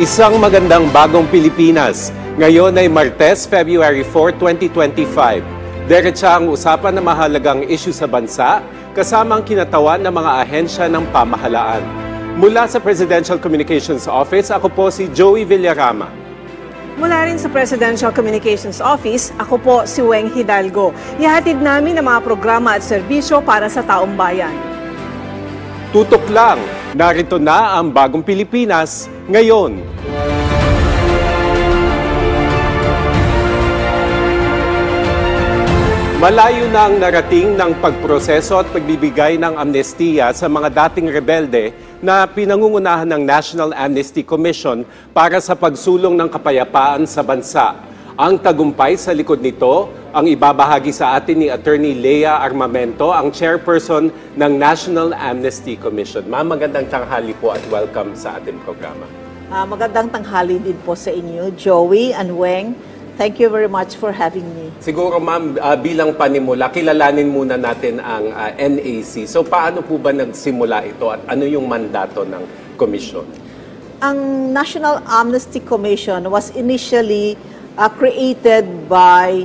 Isang magandang bagong Pilipinas. Ngayon ay Martes, February 4, 2025. Diretsa ang usapan ng mahalagang issue sa bansa, kasama ang kinatawan ng mga ahensya ng pamahalaan. Mula sa Presidential Communications Office, ako po si Joey Villarama. Mula rin sa Presidential Communications Office, ako po si Weng Hidalgo. Ihatid namin ang mga programa at serbisyo para sa taong bayan. Tutok lang, narito na ang bagong Pilipinas ngayon. Malayo na ang narating ng pagproseso at pagbibigay ng amnestiya sa mga dating rebelde na pinangungunahan ng National Amnesty Commission para sa pagsulong ng kapayapaan sa bansa. Ang tagumpay sa likod nito ang ibabahagi sa atin ni Attorney Lea Armamento, ang chairperson ng National Amnesty Commission. Ma'am, magandang tanghali po at welcome sa ating programa. Magandang tanghali din po sa inyo, Joey and Weng. Thank you very much for having me. Siguro ma'am, bilang panimula, kilalanin muna natin ang NAC. So paano po ba nagsimula ito at ano yung mandato ng komisyon? Ang National Amnesty Commission was initially created by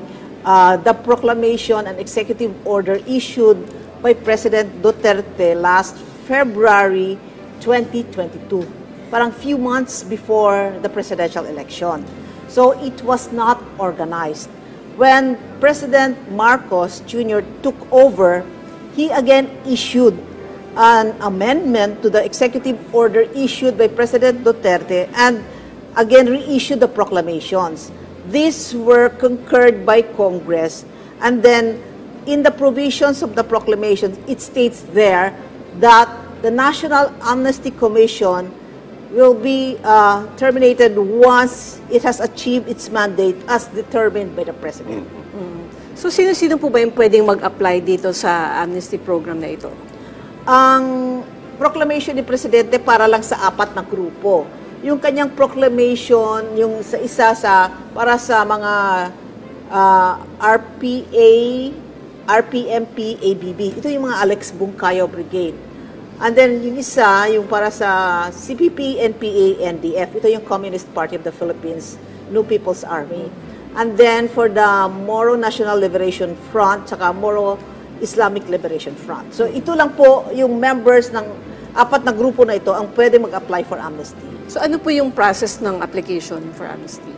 the proclamation and executive order issued by President Duterte last February 2022, parang few months before the presidential election. So it was not organized. When President Marcos Jr. took over, he again issued an amendment to the executive order issued by President Duterte and again reissued the proclamations. These were concurred by Congress, and then in the provisions of the proclamation, it states there that the National Amnesty Commission will be terminated once it has achieved its mandate as determined by the President. So sino-sino po ba yung pwedeng mag-apply dito sa amnesty program na ito? Ang proclamation ni Presidente para lang sa 4 na grupo. Yung kanyang proclamation, yung para sa mga RPA, RPMP, ABB. Ito yung mga Alex Bungkayo Brigade. And then yung isa, yung para sa CPP, NPA, NDF. Ito yung Communist Party of the Philippines, New People's Army. And then for the Moro National Liberation Front, saka Moro Islamic Liberation Front. So ito lang po yung members ng 4 na grupo na ito ang pwede mag-apply for amnesty. So ano po yung process ng application for amnesty?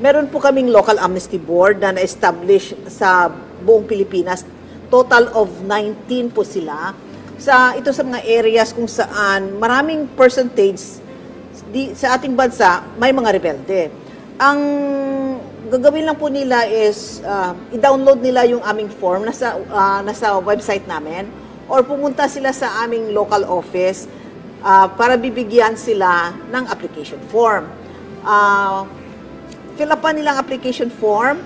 Meron po kaming local amnesty board na na-establish sa buong Pilipinas. Total of 19 po sila. Sa mga areas kung saan maraming percentage sa ating bansa may mga rebelde. Ang gagawin lang po nila is i-download nila yung aming form nasa website namin or pumunta sila sa aming local office para bibigyan sila ng application form. Fill up nila ang application form,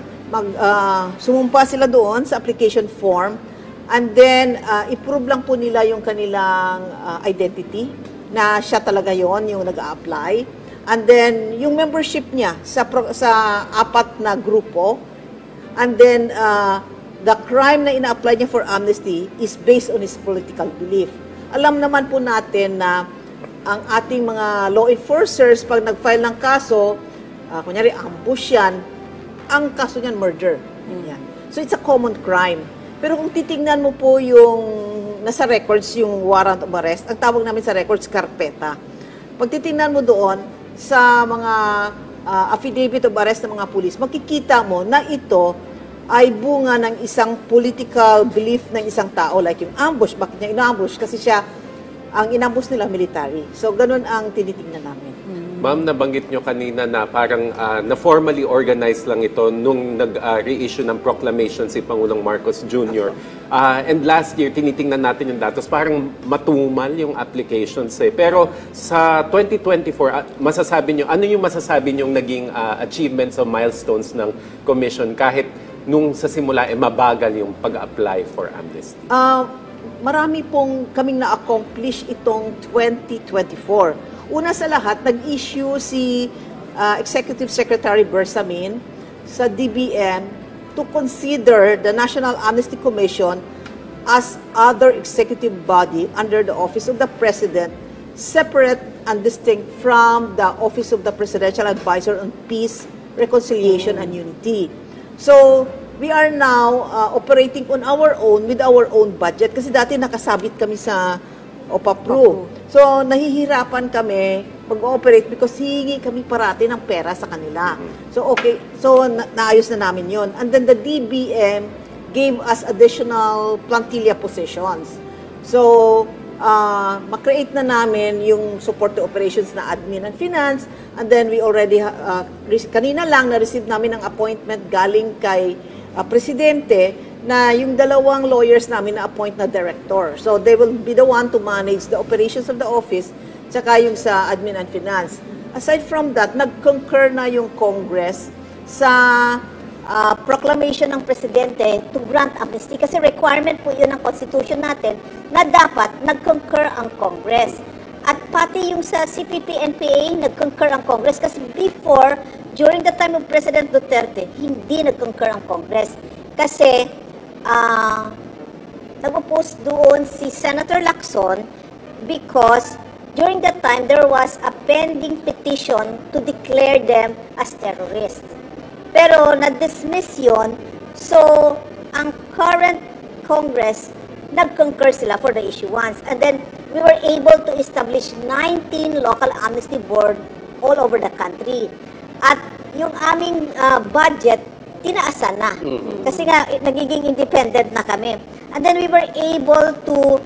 sumumpa sila doon sa application form. And then, i-prove lang po nila yung kanilang identity na siya talaga yon yung nag-a-apply. And then, yung membership niya sa 4 na grupo. And then, the crime na ina-apply niya for amnesty is based on his political belief. Alam naman po natin na ang ating mga law enforcers, pag nag-file ng kaso, kunyari, ambush yan, ang kaso niyan, murder. Yan. So, it's a common crime. Pero kung titingnan mo po yung nasa records, yung warrant of arrest, ang tawag namin sa records, karpeta. Pag titingnan mo doon sa mga affidavit of arrest ng mga pulis, makikita mo na ito ay bunga ng isang political belief ng isang tao, like yung ambush. Bakit niya inambush? Kasi siya, ang inambush nila military. So, ganun ang tinitingnan namin. Ma'am, nabanggit nyo kanina na parang na-formally organized lang ito nung nag-reissue ng proclamation si Pangulong Marcos Jr. And last year, tinitingnan natin yung datos, parang matumal yung applications eh. Pero sa 2024, ano yung masasabi nyo naging achievements o milestones ng Commission kahit nung sa simula mabagal yung pag-apply for amnesty? Marami pong kaming na-accomplish itong 2024. Una sa lahat, nag-issue si Executive Secretary Bersamin sa DBM to consider the National Amnesty Commission as other executive body under the office of the President, separate and distinct from the Office of the Presidential Advisor on Peace, Reconciliation, and Unity. So, we are now operating on our own with our own budget kasi dati nakasabit kami sa OPAPRO. So, nahihirapan kami mag-ooperate because hihingi kami parati ng pera sa kanila. So, okay. So, naayos na namin yon. And then the DBM gave us additional plantilla positions. So, ma-create na namin yung support to operations na admin and finance. And then we already, kanina lang na-receive namin ang appointment galing kay Presidente na yung dalawang lawyers namin na-appoint na director. So, they will be the one to manage the operations of the office tsaka yung sa admin and finance. Aside from that, nag-concur na yung Congress sa proclamation ng Presidente to grant amnesty kasi requirement po yun ng Constitution natin na dapat nag-concur ang Congress. At pati yung sa CPP-NPA, nag-concur ang Congress kasi before, during the time of President Duterte, hindi nag-concur ang Congress. Kasi nag-oppose doon si Senator Lacson because during that time, there was a pending petition to declare them as terrorists. Pero na-dismiss yun, so ang current Congress, nag-concur sila for the issuance. And then, we were able to establish 19 local amnesty board all over the country. At yung aming budget, tinaasan na. Kasi nga, nagiging independent na kami. And then, we were able to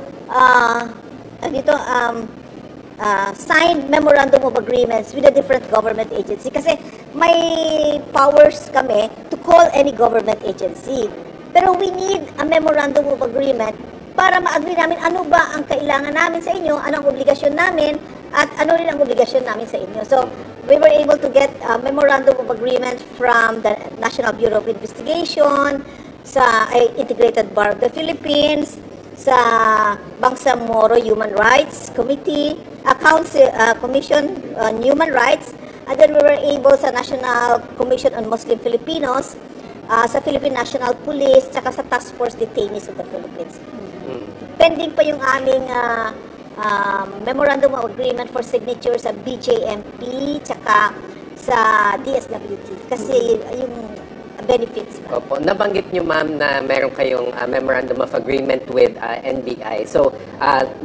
signed memorandum of agreements with the different government agency kasi may powers kami to call any government agency. Pero we need a memorandum of agreement para ma-agree namin ano ba ang kailangan namin sa inyo, ano ang obligasyon namin, at ano rin ang obligasyon namin sa inyo. So, we were able to get a memorandum of agreement from the National Bureau of Investigation, sa Integrated Bar of the Philippines, sa Bangsamoro Human Rights Committee, Commission on Human Rights, and then we were able sa National Commission on Muslim Filipinos, sa Philippine National Police, tsaka sa Task Force Detainees of the Philippines. Pending pa yung aming Memorandum of Agreement for signature sa BJMP, tsaka sa DSWT, kasi yung benefits. Opo. Nabanggit nyo, ma'am, na meron kayong Memorandum of Agreement with NBI. So,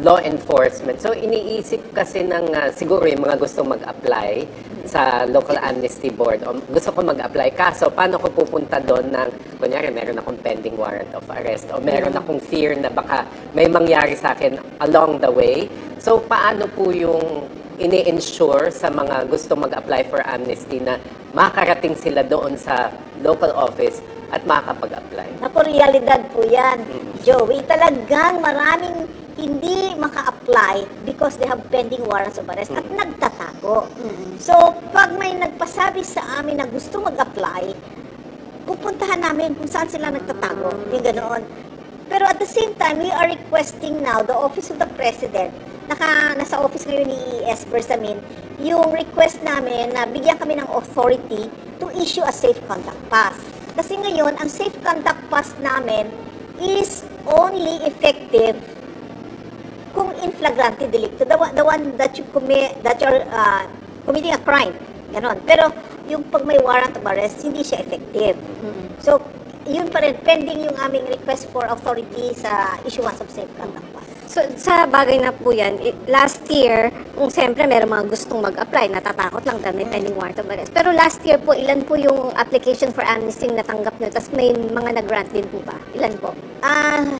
law enforcement. So, iniisip kasi ng siguro yung mga gustong mag-apply sa Local Amnesty Board. O, gusto ko mag-apply. Kaso, paano ko pupunta doon ng, kunyari, meron akong pending warrant of arrest o meron akong fear na baka may mangyari sa akin along the way. So, paano po yung ini-ensure sa mga gusto mag-apply for amnesty na makarating sila doon sa local office at makakapag-apply? Naku, realidad po yan, Joey. Talagang maraming hindi maka-apply because they have pending warrants of arrest at nagtatago. So, pag may nagpasabi sa amin na gusto mag-apply, pupuntahan namin kung saan sila nagtatago. Yung ganoon. Pero at the same time, we are requesting now the Office of the President, nasa office ngayon ni ES Bersamin, yung request namin na bigyan kami ng authority to issue a safe conduct pass. Kasi ngayon, ang safe conduct pass namin is only effective kung in flagrante delicto, the one that you commit, that you're committing a crime. Ganon. Pero yung pag may warrant of arrest, hindi siya effective. So, yun pa rin, pending yung aming request for authority sa issuance of safe conduct pass. So, sa bagay na po yan, last year, kung siyempre meron mga gustong mag-apply, natatakot lang dahil may pending warrant of arrest. Pero last year po, ilan po yung application for amnesty na natanggap nyo? Tapos may mga nag-grant din po ba? Ilan po?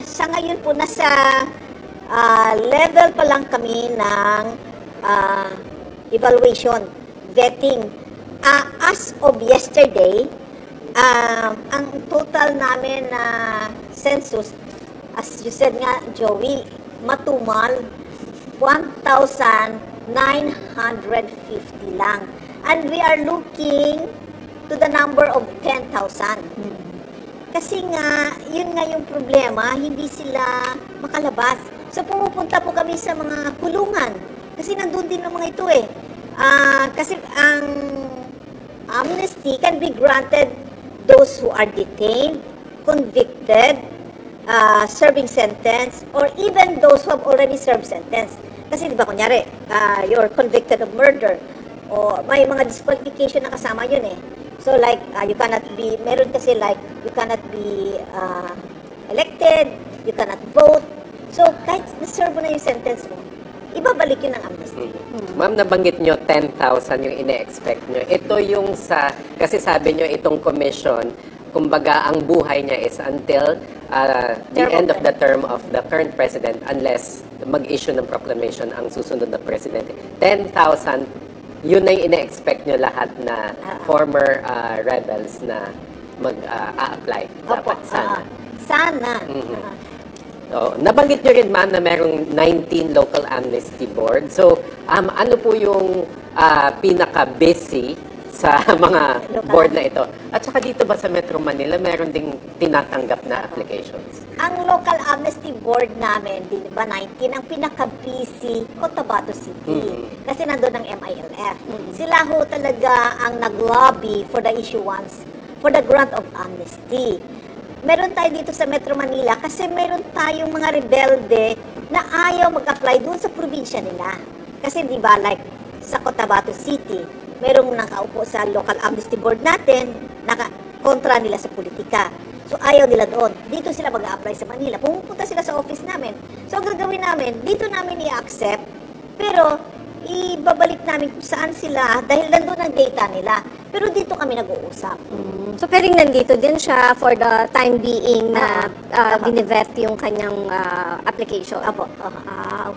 Sa ngayon po, nasa level pa lang kami ng evaluation, vetting. As of yesterday, ang total namin na census, as you said nga, Joey, matumal, 1,950 lang. And we are looking to the number of 10,000. Kasi nga, yun nga yung problema, hindi sila makalabas. So, pumupunta po kami sa mga kulungan. Kasi nandun din ang mga ito eh. Kasi ang amnesty can be granted those who are detained, convicted, serving sentence, or even those who have already served sentence. Kasi di ba, kunyari, you're convicted of murder, o may mga disqualification na kasama yun eh. So like, you cannot be, meron kasi like, you cannot be elected, you cannot vote. So kahit na-serve mo na yung sentence mo, ibabalik yun ng amnesty. Ma'am, nabanggit nyo 10,000 yung ine-expect nyo. Ito yung kasi sabi nyo itong commission, kumbaga ang buhay niya is until the end of the term of the current president unless mag-issue ng proclamation ang susunod na presidente. 10,000, yun na yung ine-expect nyo lahat na former rebels na mag-a-apply. Dapat sana. Sana. So, nabanggit nyo rin, ma'am, na merong 19 local amnesty board. So, ano po yung pinaka-busy sa mga board na ito? At saka dito ba sa Metro Manila, meron ding tinatanggap na applications? Ang local amnesty board namin, di ba 19, ang pinaka-busy, Cotabato City. Kasi nandun ang MILF. Sila ho talaga ang nag-lobby for the issuance, for the grant of amnesty. Meron tayo dito sa Metro Manila kasi meron tayong mga rebelde na ayaw mag-apply doon sa probinsya nila. Kasi di ba, like sa Cotabato City, merong nakaupo sa local amnesty board natin, kontra nila sa politika. So ayaw nila doon. Dito sila mag-a-apply sa Manila. Pumupunta sila sa office namin. So ang gagawin namin, dito namin i-accept, pero ibabalik namin kung saan sila dahil nandun ang data nila. Pero dito kami nag-uusap. So, pwedeng nandito din siya for the time being na binivet yung kanyang application. Apo.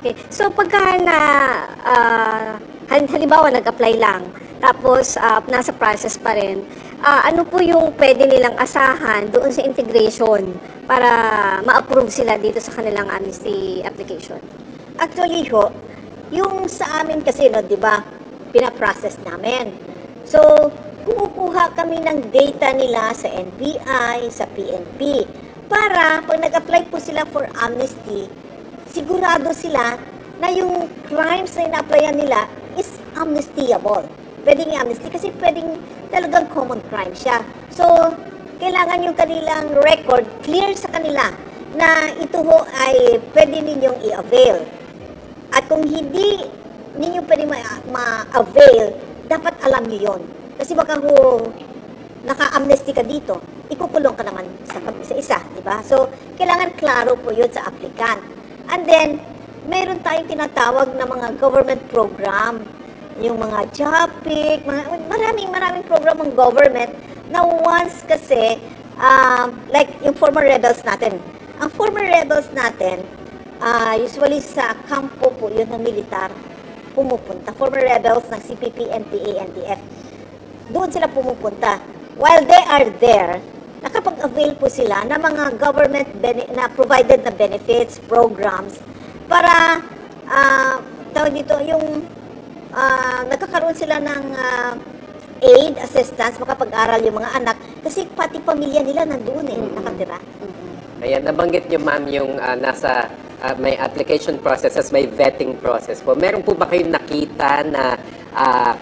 Okay. So, pagka halimbawa nag-apply lang, tapos nasa process pa rin, ano po yung pwede nilang asahan doon sa integration para ma-approve sila dito sa kanilang amnesty application? Actually ho, yung sa amin kasi, no, di ba, pinaprocess namin. So, kumukuha kami ng data nila sa NBI, sa PNP, para pag nag-apply po sila for amnesty, sigurado sila na yung crimes na ina-applyan nila is amnestiable. Pwedeng amnesty kasi pwedeng talagang common crime siya. So, kailangan yung kanilang record clear sa kanila na ito ho ay pwede ninyong i-avail. At kung hindi ninyo pwede ma-avail, dapat alam nyo yun. Kasi baka naka-amnesty ka dito, ikukulong ka naman sa isa, di ba? So, kailangan klaro po yun sa applicant. And then, meron tayong tinatawag na mga government program, yung mga JAPIC, maraming program ng government na once kasi, like yung former rebels natin. Ang former rebels natin, usually sa kampo po yun ng militar, pumupunta. Former rebels ng CPP, NPA, NDF. Doon sila pumupunta. While they are there, nakapag-avail po sila ng mga government na provided na benefits, programs, para, tawag dito, yung nagkakaroon sila ng aid, assistance, makapag-aral yung mga anak, kasi pati pamilya nila nandoon nakatira. Ayan, nabanggit nyo, ma'am, yung nasa may application processes, may vetting process po. Meron po ba kayong nakita na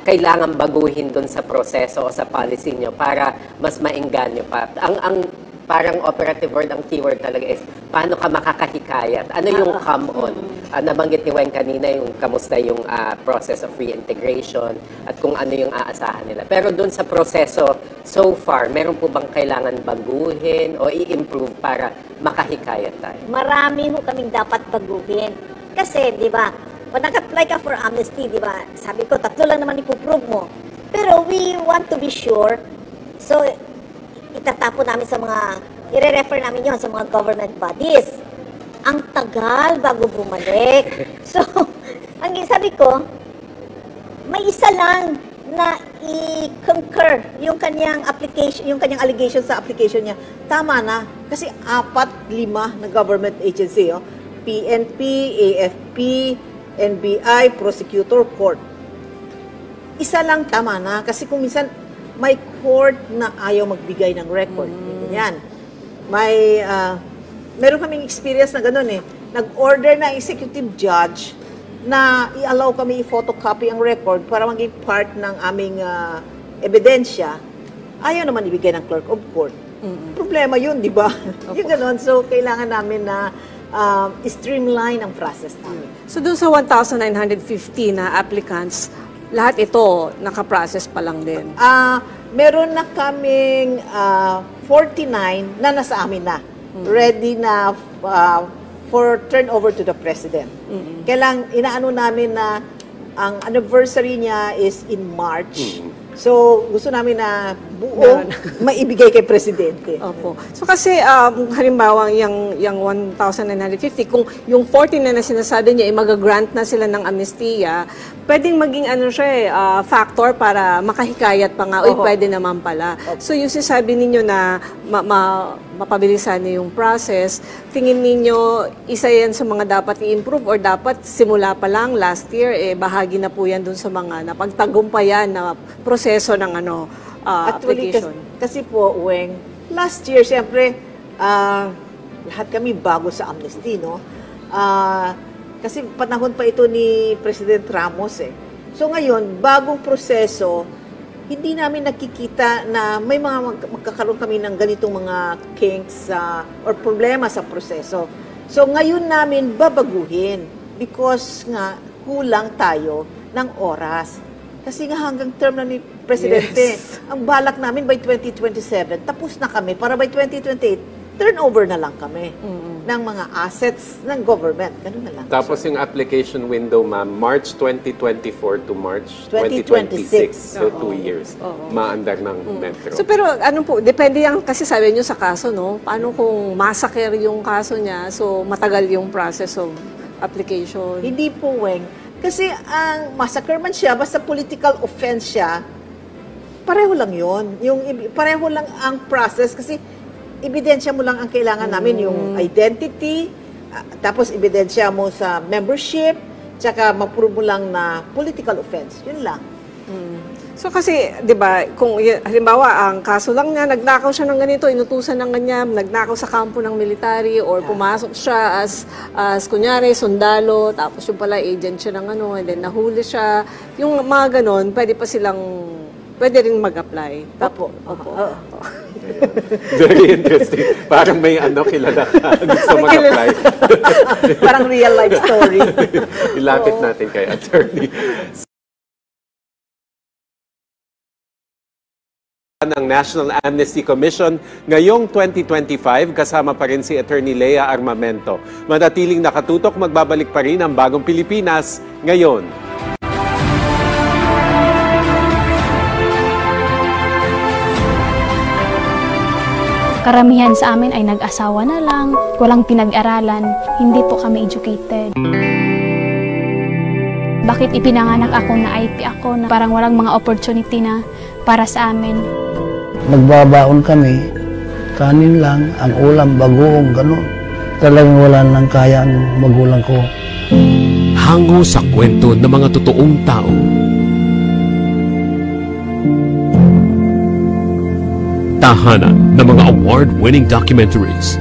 kailangan baguhin dun sa proseso o sa policy nyo para mas maengganyo pa? Ang parang operative word, ang keyword talaga is, paano ka makakahikayat? Ano yung come on? Nabanggit ni Weng kanina yung kamusta yung process of reintegration at kung ano yung aasahan nila. Pero dun sa proseso, so far, meron po bang kailangan baguhin o i-improve para makahikayat tayo? Marami ho kaming dapat baguhin. Kasi, di ba, pag nag-apply ka for amnesty, di ba, sabi ko, 3 lang naman ipuprove mo. Pero we want to be sure, so, itatapon namin sa mga, i-refer namin yon sa mga government bodies. Ang tagal bago bumalik. So, ang sabi ko, may isa lang na i-concur yung kanyang application, yung kanyang allegation sa application niya. Tama na. Kasi 4-5 na government agency, PNP, AFP, NBI, Prosecutor, Court. Isa lang tama na. Kasi kung minsan, may court na ayaw magbigay ng record. Yan. Meron kaming experience na gano'n Nag-order na executive judge na i-allow kami i-photocopy ang record para maging part ng aming ebidensya. Ayaw naman ibigay ng clerk of court. Problema yun, di ba? Yung gano'n. So, kailangan namin na streamline ang process namin. So doon sa 1,950 na applicants, lahat ito nakaprocess pa lang din. Meron na kaming 49 na nasa amin na. Ready na for turnover to the President. Kailang inaano namin na ang anniversary niya is in March. So, gusto namin na buo maibigay kay Presidente. Opo. So kasi halimbawa yung 1,950, kung yung 14 na sinasabi niya, mag-grant na sila ng amnestia, pwedeng maging factor para makahikayat pa nga, pwede naman pala. So yung sinasabi ninyo na mapabilisan niyo yung process, tingin ninyo isa yan sa mga dapat i-improve or dapat simula pa lang last year, bahagi na po yan dun sa mga napagtagumpayan na proseso ng application. Kasi po, Weng, last year, siyempre, lahat kami bago sa amnesty, no? Kasi panahon pa ito ni President Ramos, eh. So ngayon, bagong proseso, hindi namin nakikita na may mga magkakaroon kami ng ganitong mga kinks or problema sa proseso. So ngayon namin babaguhin because nga kulang tayo ng oras. Kasi nga hanggang term na ni Presidente, ang balak namin by 2027, tapos na kami. Para by 2028, turnover na lang kami ng mga assets ng government. Ganun na lang. Tapos yung application window, ma'am, March 2024 to March 2026. So 2 years. Maandar ng Metro. So pero depende yan kasi sabi nyo sa kaso, no? Paano kung massacre yung kaso niya, so matagal yung process of application? Hindi po, Weng. Kasi ang massacre man siya, basta political offense siya, pareho lang yun. Pareho lang ang process kasi ebidensya mo lang ang kailangan namin, yung identity, tapos ebidensya mo sa membership, tsaka ma-prove mo lang na political offense. Yun lang. So kasi, di ba, kung halimbawa, ang kaso lang niya, nagnakaw siya ng ganito, inutusan ng ganyan, nagnakaw sa kampo ng military, or pumasok siya as kunyari, sundalo, tapos yung pala agent siya ng and then nahuli siya. Yung mga ganon, pwede rin mag-apply. Opo. Very interesting. Parang may kilala ka. Gusto mag-apply. Parang real life story. Ilapit natin kay attorney. Ng National Amnesty Commission ngayong 2025, kasama pa rin si Attorney Lea Armamento. Manatiling nakatutok, magbabalik pa rin ang Bagong Pilipinas ngayon. Karamihan sa amin ay nag-asawa na lang, walang pinag-aralan, hindi po kami educated. Bakit ipinanganak ako na IT ako na parang walang mga opportunity na para sa amin? Nagbabaon kami, kanin lang, ang ulam, bagoong, gano'n. Talagang wala nang kaya ang magulang ko. Hango sa kwento ng mga totoong tao. Tahanan ng mga award-winning documentaries.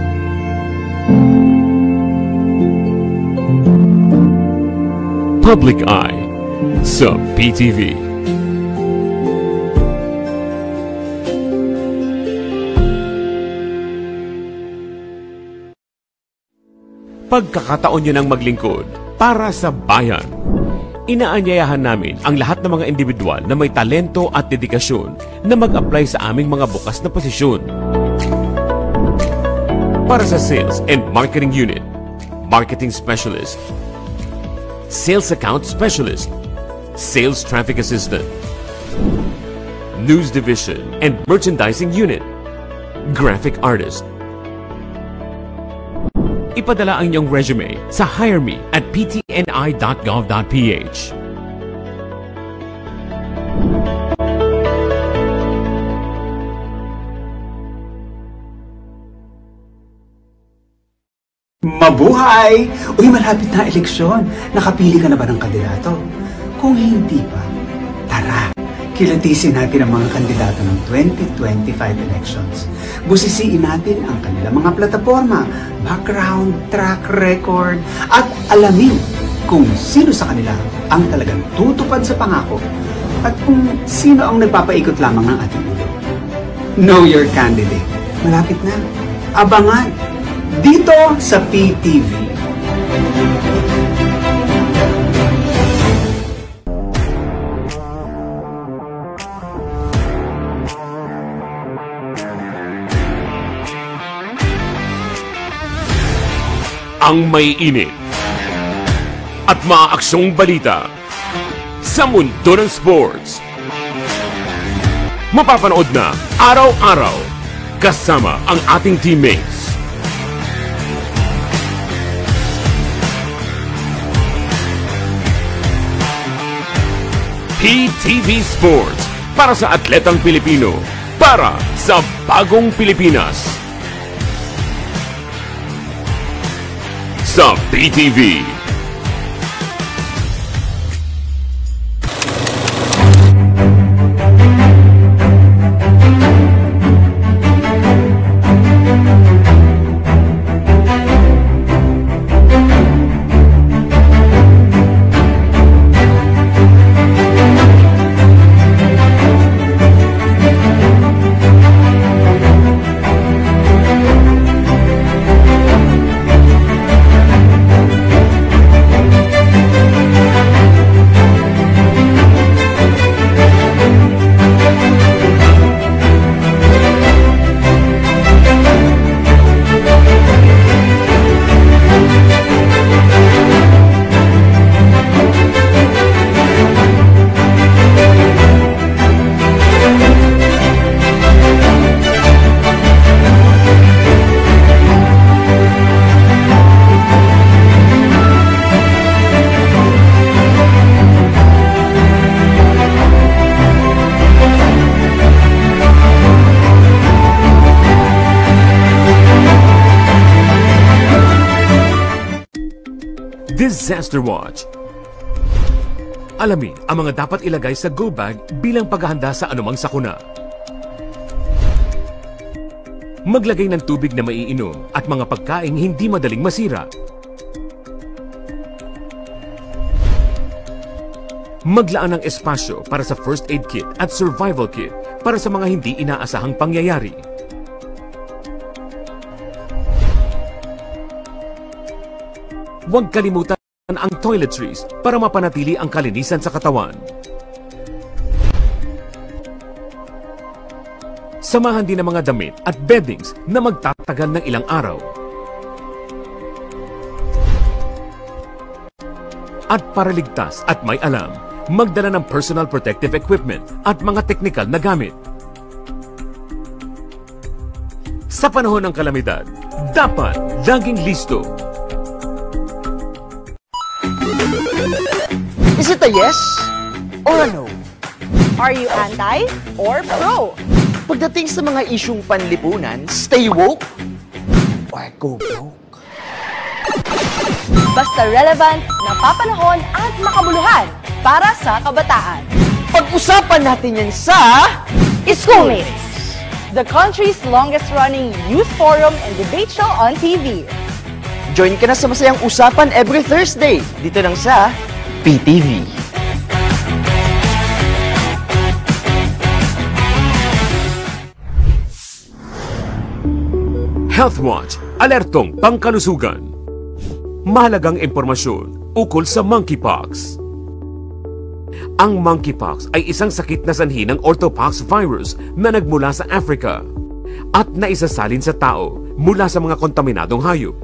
Public Eye sa PTV. Pagkakataon nyo ng maglingkod para sa bayan. Inaanyayahan namin ang lahat ng mga individual na may talento at dedikasyon na mag-apply sa aming mga bukas na posisyon. Para sa Sales and Marketing Unit, Marketing Specialist, Sales Account Specialist, Sales Traffic Assistant, News Division and Merchandising Unit, Graphic Artist. Ipadala ang iyong resume sa hireme@ptni.gov.ph. Mabuhay! Uy, malapit na eleksyon. Nakapili ka na ba ng kandidato? Kung hindi pa, tara! Kilatisin natin ang mga kandidato ng 2025 elections. Busisiin natin ang kanilang mga plataforma, background, track record, at alamin kung sino sa kanila ang talagang tutupad sa pangako at kung sino ang nagpapaikot lamang ng ating ulo. Know your candidate. Malapit na. Abangan. dito sa PTV. Ang may init at maaaksyong balita sa mundo ng sports. Mapapanood na araw-araw kasama ang ating teammates. PTV Sports, para sa atletang Pilipino, para sa bagong Pilipinas. Sa PTV. Disaster Watch. Alamin ang mga dapat ilagay sa go bag bilang paghahanda sa anumang sakuna. Maglagay ng tubig na maiinom at mga pagkaing hindi madaling masira. Maglaan ng espasyo para sa first aid kit at survival kit para sa mga hindi inaasahang pangyayari. Huwag kalimutan ang toiletries para mapanatili ang kalinisan sa katawan. Samahan din ang mga damit at beddings na magtatagal ng ilang araw. At para ligtas at may alam, magdala ng personal protective equipment at mga teknikal na gamit. Sa panahon ng kalamidad, dapat laging listo. Is it a yes or a no? Are you anti or pro? Pagdating sa mga isyung panlipunan, stay woke or go broke? Basta relevant, napapanahon at makabuluhan para sa kabataan. Pag-usapan natin yan sa Schoolmates, the country's longest-running youth forum and debate show on TV. Join ka na sa masayang usapan every Thursday dito lang sa PTV. Health Watch, alertong pangkalusugan. Mahalagang impormasyon ukol sa monkeypox. Ang monkeypox ay isang sakit na sanhi ng orthopox virus na nagmula sa Africa at naisasalin sa tao mula sa mga kontaminadong hayop.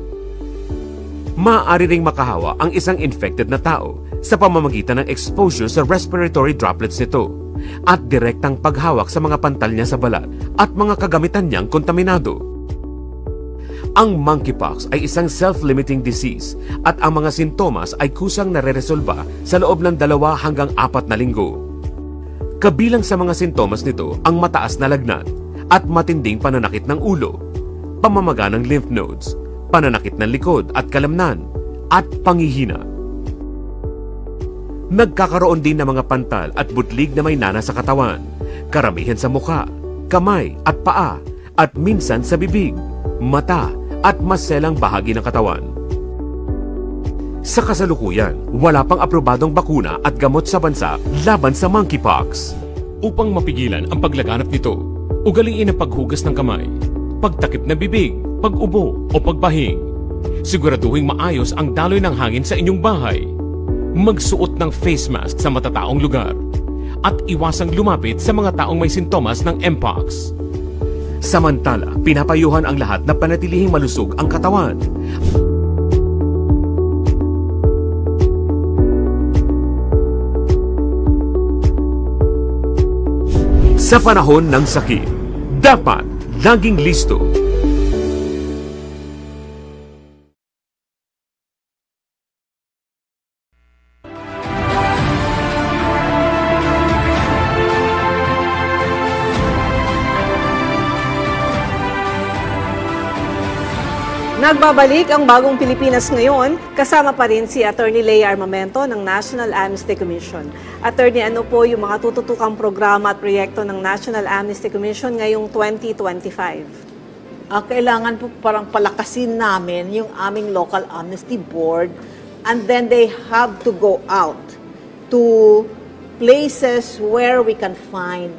Maaari ring makahawa ang isang infected na tao sa pamamagitan ng exposure sa respiratory droplets nito at direktang paghawak sa mga pantal niya sa balat at mga kagamitan niyang kontaminado. Ang monkeypox ay isang self-limiting disease at ang mga sintomas ay kusang nare-resolba sa loob ng 2 hanggang 4 na linggo. Kabilang sa mga sintomas nito ang mataas na lagnat at matinding pananakit ng ulo, pamamaga ng lymph nodes, pananakit ng likod at kalamnan, at panghihina. Nagkakaroon din ng mga pantal at butlig na may nana sa katawan, karamihan sa mukha, kamay at paa, at minsan sa bibig, mata at maselang bahagi ng katawan. Sa kasalukuyan, wala pang aprobadong bakuna at gamot sa bansa laban sa monkeypox. Upang mapigilan ang paglaganap nito, ugaliin ang paghugas ng kamay, pagtakip ng bibig, pag-ubo o pagbahing. Siguraduhin maayos ang daloy ng hangin sa inyong bahay. Magsuot ng face mask sa matataong lugar at iwasang lumapit sa mga taong may sintomas ng Mpox. Samantala, pinapayuhan ang lahat na panatilihing malusog ang katawan. Sa panahon ng sakit, dapat laging listo. Nagbabalik ang Bagong Pilipinas ngayon, kasama pa rin si Attorney Lea Armamento ng National Amnesty Commission. Attorney, ano po yung mga tututukang programa at proyekto ng National Amnesty Commission ngayong 2025? Kailangan po parang palakasin namin yung aming local amnesty board, and then they have to go out to places where we can find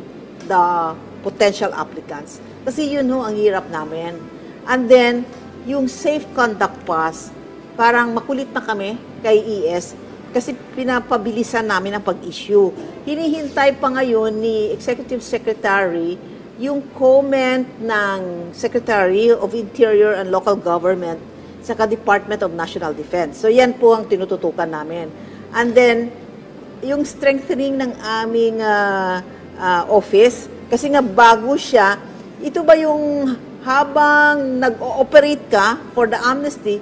the potential applicants. Kasi yun ho ang hirap namin. And then, yung safe conduct pass, parang makulit na kami kay ES kasi pinapabilisan namin ang pag-issue. Hinihintay pa ngayon ni Executive Secretary yung comment ng Secretary of Interior and Local Government sa Department of National Defense. So yan po ang tinututukan namin. And then, yung strengthening ng aming office, kasi nga bago siya, ito ba yung habang nag-ooperate ka for the amnesty,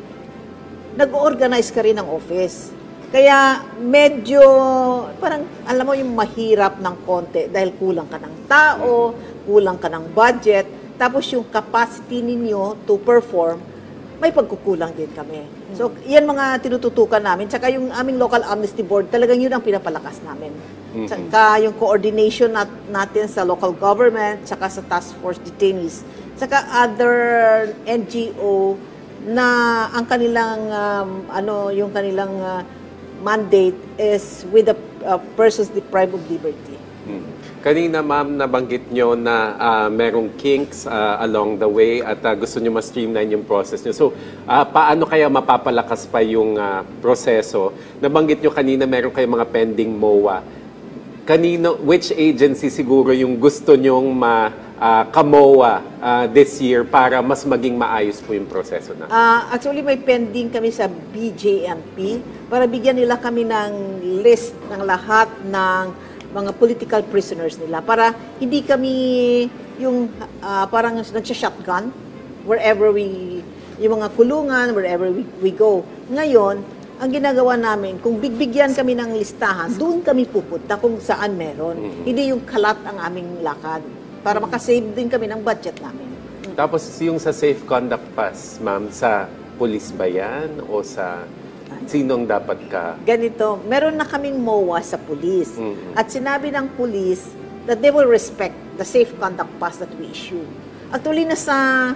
nag-organize ka rin ng office. Kaya medyo, parang alam mo yung mahirap ng konti dahil kulang ka ng tao, kulang ka ng budget, tapos yung capacity ninyo to perform, may pagkukulang din kami. So, yan mga tinututukan namin. Tsaka yung aming local amnesty board, talagang yun ang pinapalakas namin. Tsaka yung coordination natin sa local government, tsaka sa task force detainees, tsaka other NGO na ang kanilang yung kanilang mandate is with the persons deprived of liberty. Kanina, ma'am, nabanggit nyo na merong kinks along the way at gusto nyo ma-streamline yung process nyo. So, paano kaya mapapalakas pa yung proseso? Nabanggit nyo kanina meron kayong mga pending MOA. Which agency siguro yung gusto nyong kamoa this year para mas maging maayos po yung proseso na? Actually, may pending kami sa BJMP para bigyan nila kami ng list ng lahat ng mga political prisoners nila para hindi kami yung parang nagsha-shotgun wherever yung mga kulungan, wherever we go. Ngayon, ang ginagawa namin, kung bigbigyan kami ng listahan, doon kami pupunta kung saan meron. Hindi yung kalat ang aming lakad para makasave din kami ng budget namin. Tapos yung sa safe conduct pass, ma'am, sa police ba yan o sa sinong dapat ka? Ganito, meron na kaming MOA sa police. At sinabi ng police that they will respect the safe conduct pass that we issue. Actually, nasa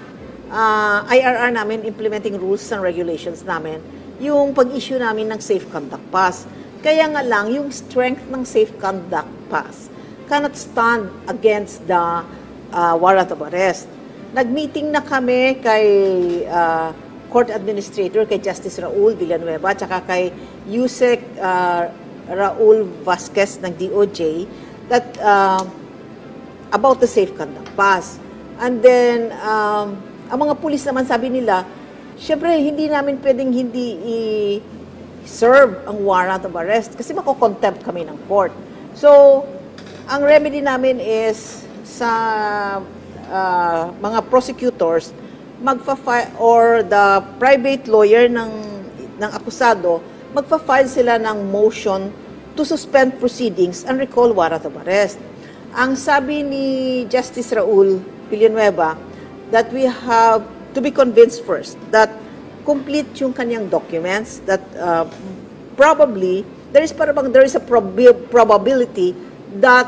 IRR namin, implementing rules and regulations namin, yung pag-issue namin ng safe conduct pass. Kaya nga lang, yung strength ng safe conduct pass cannot stand against the warrant of arrest. Nag-meeting na kami kay Court Administrator, kay Justice Raul Villanueva, tsaka kay Yusek Raul Vasquez ng DOJ that about the safe conduct pass. And then, ang mga pulis naman sabi nila, syempre, hindi namin pwedeng hindi i-serve ang warrant of arrest kasi mako-contempt kami ng court. So, ang remedy namin is sa mga prosecutors, or the private lawyer ng akusado, magfa-file sila ng motion to suspend proceedings and recall warrant of arrest. Ang sabi ni Justice Raul Villanueva, that we have to be convinced first that complete yung kanyang documents, that probably there is a probability that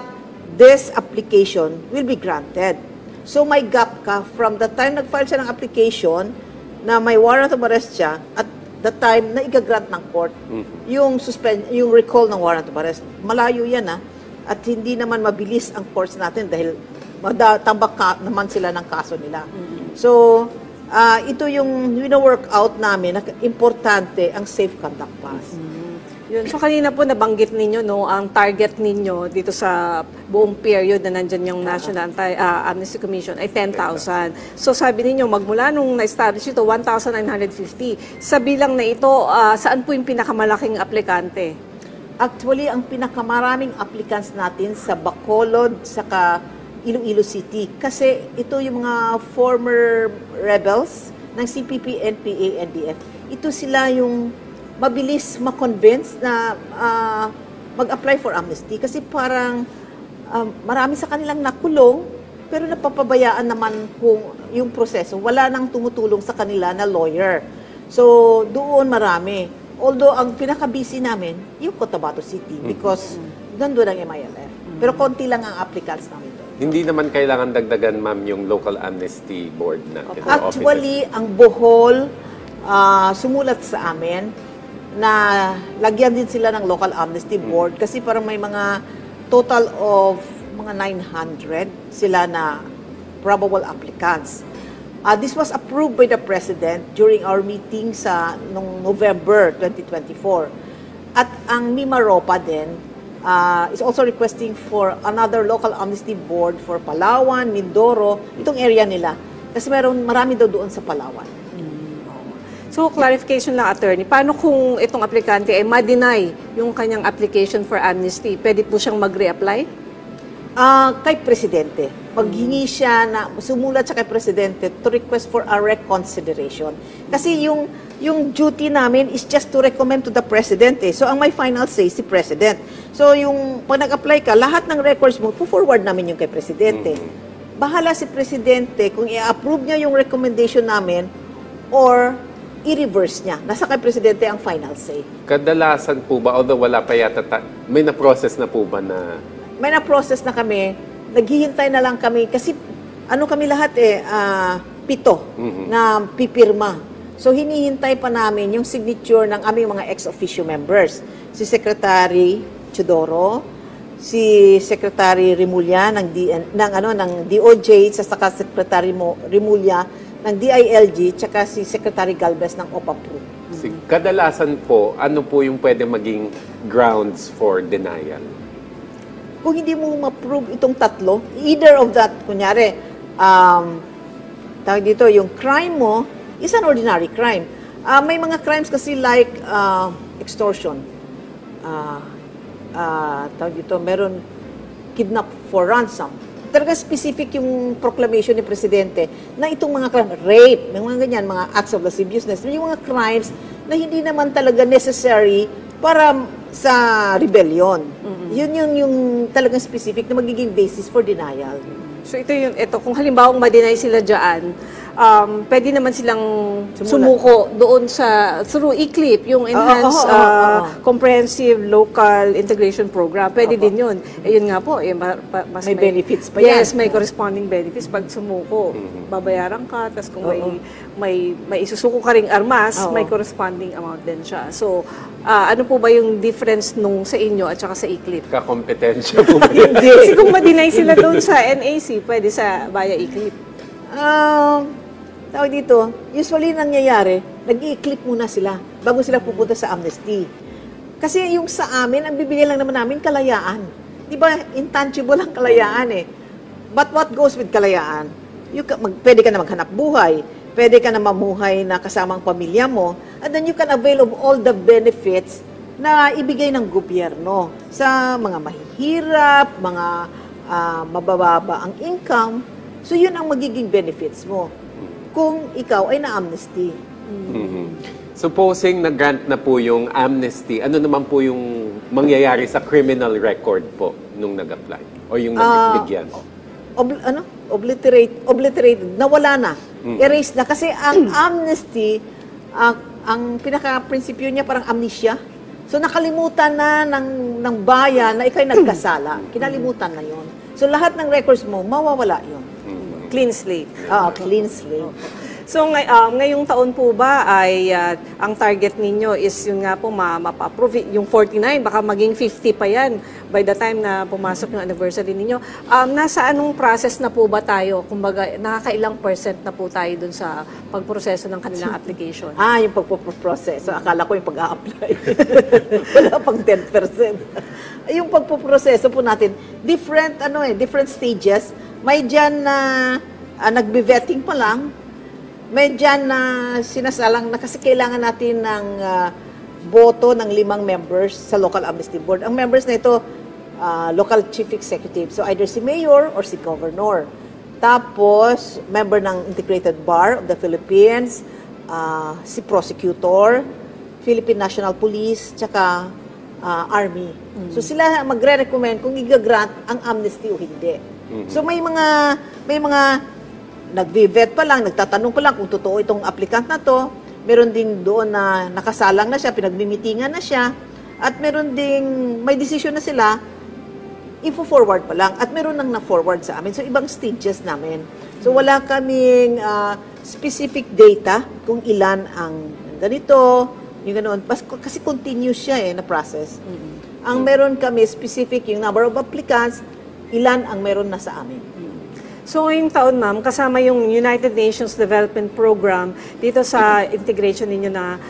this application will be granted. So may gap ka from the time nag-file siya ng application na may warrant of arrest siya at the time na i-grant ng court yung recall ng warrant of arrest. Malayo yan at hindi naman mabilis ang courts natin dahil tambak naman sila ng kaso nila. So ito yung wino-work out namin na importante ang safe conduct pass. Yun. So kanina po nabanggit ninyo no, ang target ninyo dito sa buong period na nandyan yung National Amnesty Commission ay 10,000. So sabi ninyo magmula nung na-establish ito 1,950. Sa bilang na ito, saan po yung pinakamalaking aplikante? Actually, ang pinakamaraming applicants natin sa Bacolod, saka Iloilo City. Kasi ito yung mga former rebels ng CPP, NPA, NDF. Ito sila yung mabilis ma-convince na mag-apply for amnesty. Kasi parang marami sa kanilang nakulong, pero napapabayaan naman kung yung proseso. Wala nang tumutulong sa kanila na lawyer. So, doon marami. Although, ang pinaka-busy namin, yung Cotabato City because doon ang MILF. Pero konti lang ang applicants namin doon. Hindi naman kailangan dagdagan, ma'am, yung local amnesty board natin. Actually, ang Bohol, sumulat sa amin na lagyan din sila ng local amnesty board kasi parang may mga total of mga 900 sila na probable applicants. This was approved by the President during our meeting sa noong November 2024. At ang Mimaropa din is also requesting for another local amnesty board for Palawan, Mindoro, itong area nila. Kasi marami daw doon sa Palawan. So, clarification lang, attorney. Paano kung itong aplikante ay ma-deny yung kanyang application for amnesty? Pwede po siyang mag-reapply? Kay Presidente. Maghingi siya na sumulat siya kay Presidente to request for a reconsideration. Kasi yung duty namin is just to recommend to the President. So, ang may final say si President. So, yung pag nag-apply ka, lahat ng records mo, forward namin yung kay Presidente. Bahala si Presidente kung i-approve niya yung recommendation namin or i-reverse niya. Nasa kay Presidente ang final say. Kadalasan po ba, although wala pa yata, may na-process na po ba na... May na-process na kami, naghihintay na lang kami, kasi kami lahat 7 na pipirma. So hinihintay pa namin yung signature ng aming mga ex-officio members. Si Secretary Chodoro, si Secretary Rimulya ng DOJ, saka Secretary Rimulya ng DILG, tsaka si Secretary Galvez ng OPAPRO. Kadalasan po, ano po yung pwede maging grounds for denial? Kung hindi mo ma-prove itong tatlo, either of that, kunyari, tawag dito, yung crime mo is an ordinary crime. May mga crimes kasi like extortion. Tawag dito, meron kidnap for ransom. Talaga specific yung proclamation ni Presidente na itong mga crime, rape, mga ganyan, mga acts of lasciviousness, yung mga crimes na hindi naman talaga necessary para sa rebellion. Yun yung talagang specific na magiging basis for denial. So ito kung halimbawang ma-deny sila diyan, pwede naman silang sumuko doon through ECLIP, yung Enhanced Comprehensive Local Integration Program. Pwede din yun. Yun nga po, mas may benefits pa yan. Yes, may corresponding benefits pag sumuko. Babayaran ka, tapos kung may isusuko ka ring armas, may corresponding amount din siya. So, ano po ba yung difference nung sa inyo at saka sa ECLIP? Kakompetensya po. Hindi. Kasi kung ma-deny sila doon sa NAC, pwede via ECLIP. Tawag dito, usually nangyayari, nag-i-clip muna sila bago sila pupunta sa amnesty. Kasi yung sa amin, ang bibigyan lang naman namin kalayaan. Di ba, intangible ang kalayaan eh. But what goes with kalayaan? Pwede ka na maghanap buhay, pwede ka na mamuhay na kasama ang pamilya mo, and then you can avail of all the benefits na ibigay ng gobyerno sa mga mahihirap, mga mabababa ang income. So yun ang magiging benefits mo kung ikaw ay na-amnesty. Supposing na-grant na po yung amnesty, ano naman po yung mangyayari sa criminal record po nung nag-apply? O yung nabigyan? Obliterated. Nawala na. Erase na. Kasi ang amnesty, ang pinaka-prinsipyo niya parang amnesia. So nakalimutan na ng bayan na ikaw'y nagkasala. Kinalimutan na yon. So lahat ng records mo, mawawala yon. Clean slate. Clean slate. So ngayong taon po ba ay ang target ninyo is yun nga po mapa-approve yung 49, baka maging 50 pa yan by the time na pumasok yung anniversary ninyo. Nasa anong process na po ba tayo? Kumbaga, nakakailang % na po tayo dun sa pagproseso ng kanilang application? Yung pagpoproseso. Akala ko yung pag-a-apply. Wala pang 10%. Yung pagpoproseso po natin, different stages. May dyan na nagbe-vetting pa lang. May dyan na sinasalang na kasi kailangan natin ng boto ng 5 members sa Local Amnesty Board. Ang members na ito, local chief executive. So either si mayor or si governor. Tapos, member ng Integrated Bar of the Philippines, si prosecutor, Philippine National Police, tsaka Army. So sila magre-recommend kung i-grant ang amnesty o hindi. So may mga nagve-vet pa lang, nagtatanong pa lang kung totoo itong applicant na to. Meron ding doon na nakasalang na siya, pinagmimitingan na siya. At meron ding may decision na sila, i-forward pa lang. At meron nang na-forward sa amin. So ibang stages namin. So wala kaming specific data kung ilan ang ganito, yung ganoon. Kasi continuous siya na process. Ang meron kami specific yung number of applicants, ilan ang meron na sa amin. So ngayong taon, ma'am, kasama yung United Nations Development Program dito sa integration ninyo na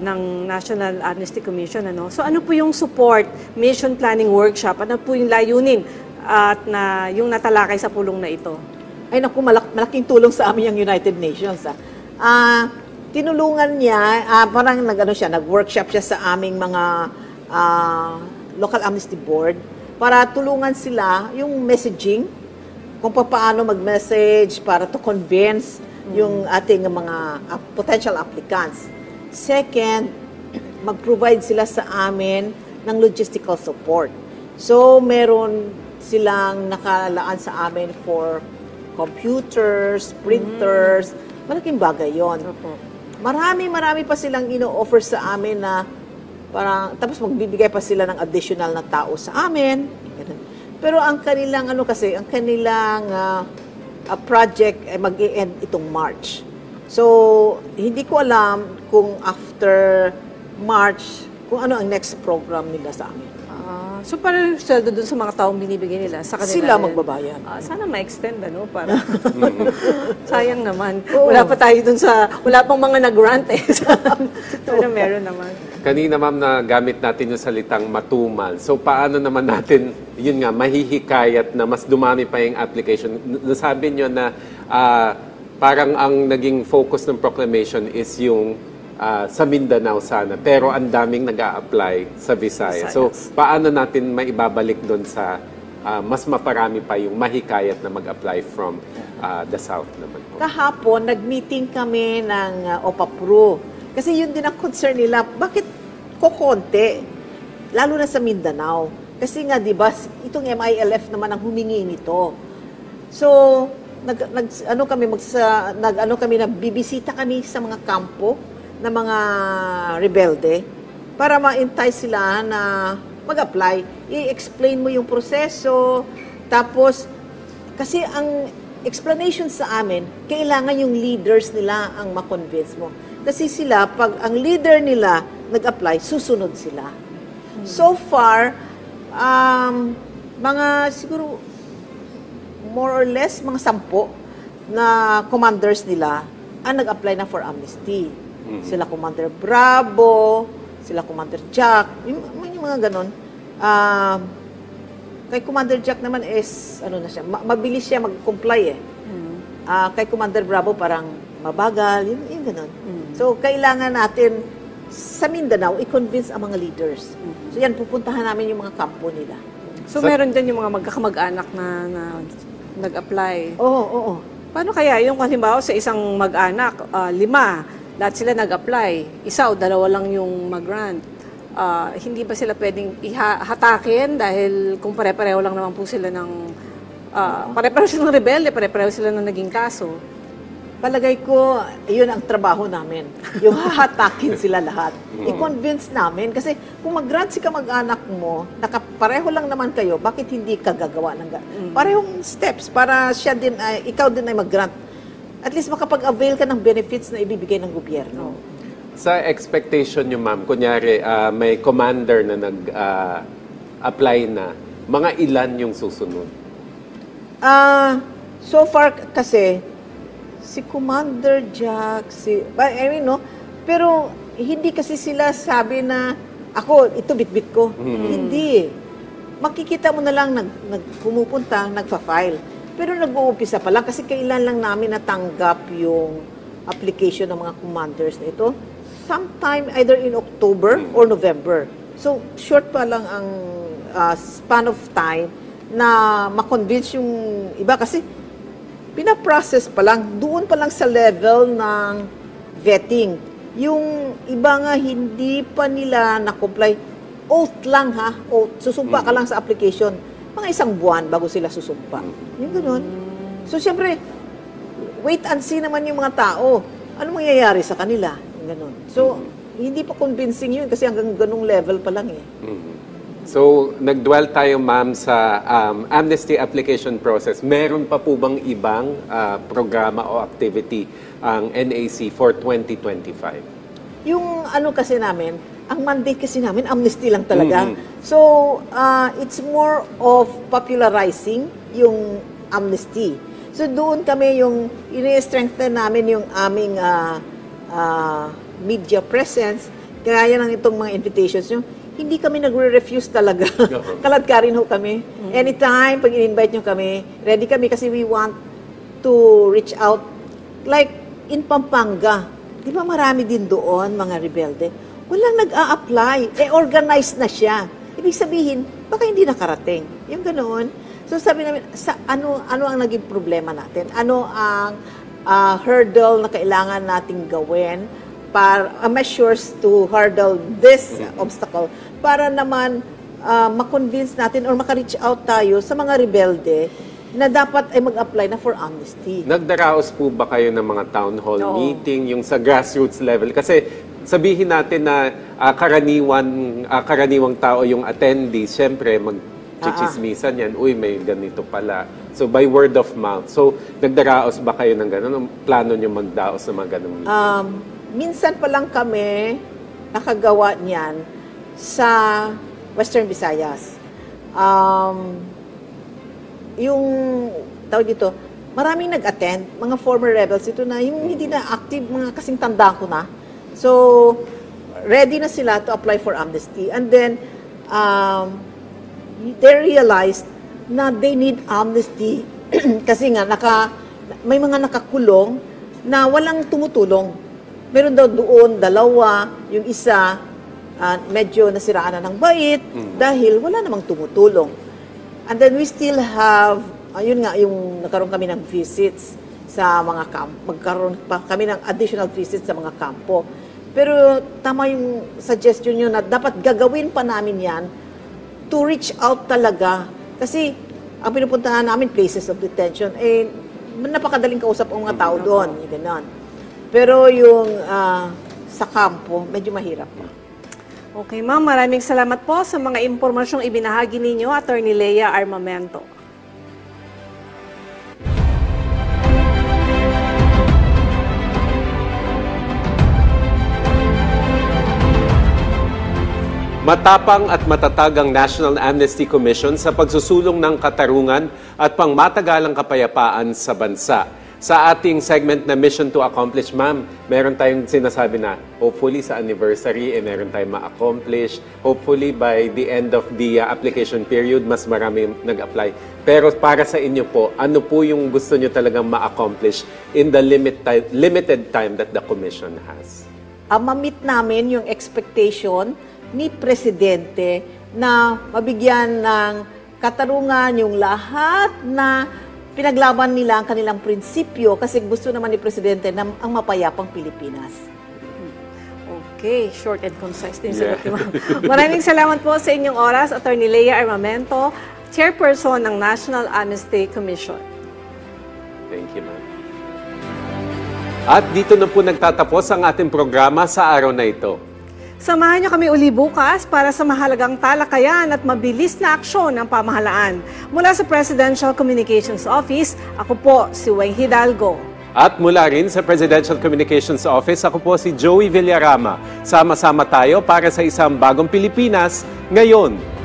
ng National Amnesty Commission. So ano po yung support, mission planning workshop? Ano po yung layunin at yung natalakay sa pulong na ito? Ay naku, malaking tulong sa amin yung United Nations. Tinulungan niya, parang nag-workshop siya sa aming mga Local Amnesty Board para tulungan sila yung messaging, kung paano mag-message para to convince yung ating mga potential applicants. Second, mag-provide sila sa amin ng logistical support. So, meron silang nakalaan sa amin for computers, printers, malaking bagay yon. Marami pa silang ino-offer sa amin na parang, tapos magbibigay pa sila ng additional na tao sa amin. Pero ang kanilang project ay mag-e-end itong March. So, hindi ko alam kung after March, kung ano ang next program nila sa amin. So, parang sweldo dun sa mga taong binibigay nila sa kanila. Sila magbabayad. Sana ma-extend, para sayang naman. Wala pa tayo dun wala pang mga nag-grant Pero meron naman. Kanina, ma'am, na gamit natin yung salitang matumal. So, paano naman natin, yun nga, mahihikayat na mas dumami pa yung application? Nasabi nyo na parang ang naging focus ng proclamation is yung sa Mindanao sana. Pero ang daming nag-a-apply sa Visayas. So, paano natin maibabalik doon sa mas maparami pa yung mahikayat na mag-apply from the South naman po? Kahapon, nag-meeting kami ng OPAPRO. Kasi yun din ang concern nila. Bakit kukonti? Lalo na sa Mindanao. Kasi nga, di ba, itong MILF naman ang humingi nito. So, bibisita kami sa mga kampo na mga rebelde para ma-entice sila na mag-apply. I-explain mo yung proseso. Tapos, kasi ang explanation sa amin, kailangan yung leaders nila ang ma-convince mo. Kasi sila, pag ang leader nila nag-apply, susunod sila. So far, mga siguro more or less mga 10 na commanders nila ang nag-apply na for amnesty. Sila Commander Bravo, sila Commander Jack, yung mga ganon. Kay Commander Jack naman is, mabilis siya mag-comply kay Commander Bravo parang mabagal, yung ganon. So, kailangan natin sa Mindanao, i-convince ang mga leaders. So, yan, pupuntahan namin yung mga kampo nila. So, meron din yung mga magkakamag-anak na nag-apply? Oo. Paano kaya yung halimbawa sa isang mag-anak, 5, lahat sila nag-apply, 1 o 2 lang yung mag-grant. Hindi ba sila pwedeng ihatakin dahil kung pare-pareho lang naman po sila pare-pareho silang rebelde, pare-pareho sila ng naging kaso? Palagay ko, yun ang trabaho namin. Yung hahatakin sila lahat. I-convince namin. Kasi kung mag-grant si kamag-anak mo, nakapareho lang naman kayo, bakit hindi ka gagawa ng parehong steps para ikaw din ay mag-grant. at least makapag-avail ka ng benefits na ibibigay ng gobyerno. Sa expectation nyo, ma'am, kunyari may commander na nag-apply na, mga ilan yung susunod? So far kasi, si Commander Jack, pero hindi kasi sila sabi na, ako, ito bitbit ko. Hindi. Makikita mo na lang pumupunta, nagfa-file. Pero nag-uumpisa pa lang kasi kailan lang namin natanggap yung application ng mga commanders na ito. Sometime either in October or November. So, short pa lang ang span of time na makonvince yung iba kasi pinaprocess pa lang, doon pa lang sa level ng vetting. Yung iba nga hindi pa nila na-comply, oath lang ha, oath, susumpa ka lang sa application, mga 1 buwan bago sila susumpa. Yung gano'n. So, siyempre, wait and see naman yung mga tao. Ano mangyayari sa kanila? Yung gano'n. So, hindi pa convincing yun kasi hanggang ganung level pa lang eh. So, nag-dwell tayo, ma'am, sa amnesty application process. Meron pa po bang ibang programa o activity ang NAC for 2025? Yung ano kasi namin, ang mandate kasi namin, amnesty lang talaga. So, it's more of popularizing yung amnesty. So, doon kami yung, ini-strengthen namin yung aming media presence, kaya ng itong mga invitations nyo. Hindi kami nagre-refuse talaga. Kalad ka rin ho kami. Anytime, pag in-invite nyo kami, ready kami kasi we want to reach out. Like, in Pampanga, di ba marami din doon, mga rebelde? Walang nag-a-apply. Organized na siya. Ibig sabihin, baka hindi nakarating. Yung ganoon. So sabi namin, ano ang naging problema natin? Ano ang hurdle na kailangan nating gawin para measures to hurdle this obstacle para naman ma-convince natin or maka-reach out tayo sa mga rebelde na dapat ay mag-apply na for amnesty. Nagdaraos po ba kayo ng mga town hall meeting, yung sa grassroots level? Kasi sabihin natin na karaniwang tao yung attendees, syempre mag-chichismisan yan, uy, may ganito pala. So by word of mouth. So nagdaraos ba kayo ng gano'n? Anong plano nyo magdaos ng mga ganong meeting? Minsan pa lang kami nakagawa niyan sa Western Visayas. Yung tawag dito, maraming nag-attend, mga former rebels ito na, yung hindi na active, mga kasing tanda ko na. So, ready na sila to apply for amnesty. And then, they realized na they need amnesty kasi nga may mga nakakulong na walang tumutulong. Meron daw doon, 2, yung isa, medyo nasiraan na ng bait dahil wala namang tumutulong. And then we still have, ayun nga, yung nagkaroon kami ng visits sa mga kampo. Magkaroon pa kami ng additional visits sa mga kampo. Pero tama yung suggestion nyo na dapat gagawin pa namin yan to reach out talaga. Kasi ang pinupuntahan namin, places of detention, napakadaling kausap ang mga tao doon. Ganun. Pero yung sa kampo, medyo mahirap na. Okay, ma'am. Maraming salamat po sa mga impormasyong ibinahagi ninyo, Attorney Lea Armamento. Matapang at matatag ang National Amnesty Commission sa pagsusulong ng katarungan at pangmatagalang kapayapaan sa bansa. Sa ating segment na Mission to Accomplish, ma'am, meron tayong sinasabi na hopefully sa anniversary, meron tayong ma-accomplish. Hopefully by the end of the application period, mas marami nag-apply. Pero para sa inyo po, ano po yung gusto nyo talagang ma-accomplish in the limited time that the Commission has? Ma-meet namin yung expectation ni Presidente na mabigyan ng katarungan yung lahat na pinaglaban nila ang kanilang prinsipyo kasi gusto naman ni Presidente na ang mapayapang Pilipinas. Okay, short and concise din sagot ni ma'am. Maraming salamat po sa inyong oras, Attorney Lea Armamento, Chairperson ng National Amnesty Commission. Thank you, ma'am. At dito na po nagtatapos ang ating programa sa araw na ito. Samahan niyo kami uli bukas para sa mahalagang talakayan at mabilis na aksyon ng pamahalaan. Mula sa Presidential Communications Office, ako po si Weng Hidalgo. At mula rin sa Presidential Communications Office, ako po si Joey Villarama. Sama-sama tayo para sa isang bagong Pilipinas ngayon.